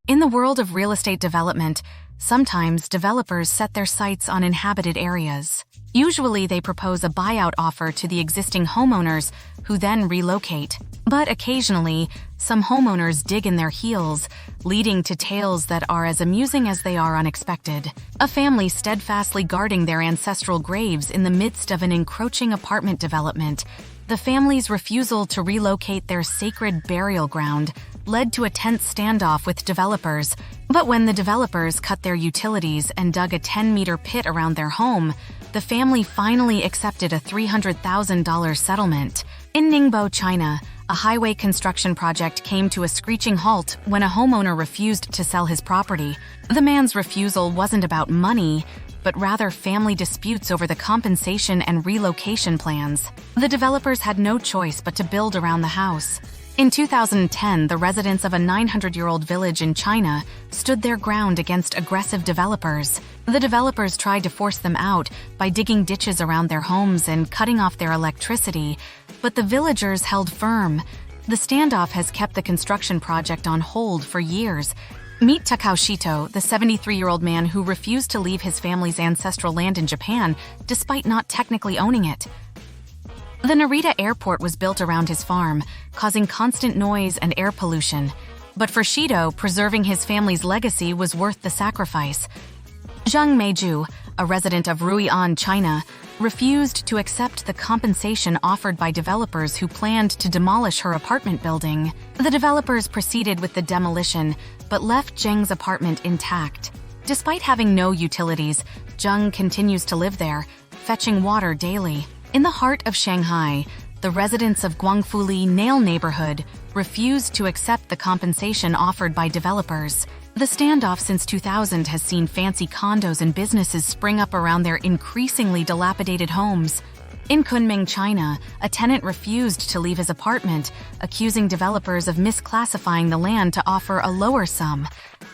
In the world of real estate development, sometimes developers set their sights on inhabited areas. Usually they propose a buyout offer to the existing homeowners who then relocate. But occasionally, some homeowners dig in their heels, leading to tales that are as amusing as they are unexpected. A family steadfastly guarding their ancestral graves in the midst of an encroaching apartment development. The family's refusal to relocate their sacred burial ground led to a tense standoff with developers. But when the developers cut their utilities and dug a 10-meter pit around their home, the family finally accepted a $300,000 settlement. In Ningbo, China, a highway construction project came to a screeching halt when a homeowner refused to sell his property. The man's refusal wasn't about money, but rather family disputes over the compensation and relocation plans. The developers had no choice but to build around the house. In 2010, the residents of a 900-year-old village in China stood their ground against aggressive developers. The developers tried to force them out by digging ditches around their homes and cutting off their electricity, but the villagers held firm. The standoff has kept the construction project on hold for years. Meet Takao Shito, the 73-year-old man who refused to leave his family's ancestral land in Japan despite not technically owning it. The Narita Airport was built around his farm, causing constant noise and air pollution. But for Shito, preserving his family's legacy was worth the sacrifice. Zheng Meiju, a resident of Rui'an, China, refused to accept the compensation offered by developers who planned to demolish her apartment building. The developers proceeded with the demolition, but left Zheng's apartment intact. Despite having no utilities, Zheng continues to live there, fetching water daily. In the heart of Shanghai, the residents of Guangfuli Nail neighborhood refused to accept the compensation offered by developers. The standoff since 2000 has seen fancy condos and businesses spring up around their increasingly dilapidated homes. In Kunming, China, a tenant refused to leave his apartment, accusing developers of misclassifying the land to offer a lower sum.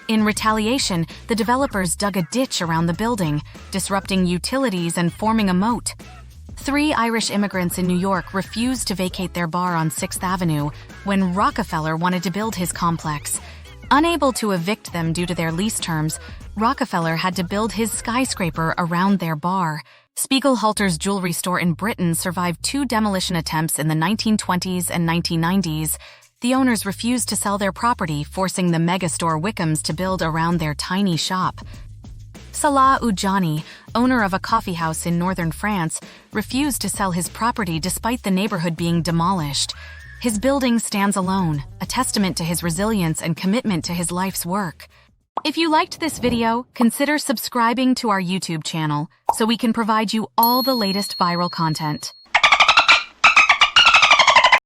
In retaliation, the developers dug a ditch around the building, disrupting utilities and forming a moat. 3 Irish immigrants in New York refused to vacate their bar on 6th Avenue when Rockefeller wanted to build his complex. Unable to evict them due to their lease terms, Rockefeller had to build his skyscraper around their bar. Spiegelhalters jewelry store in Britain survived 2 demolition attempts in the 1920s and 1990s. The owners refused to sell their property, forcing the megastore Wickham's to build around their tiny shop. Salah Ujani, owner of a coffee house in northern France, refused to sell his property despite the neighborhood being demolished. His building stands alone, a testament to his resilience and commitment to his life's work. If you liked this video, consider subscribing to our YouTube channel so we can provide you all the latest viral content.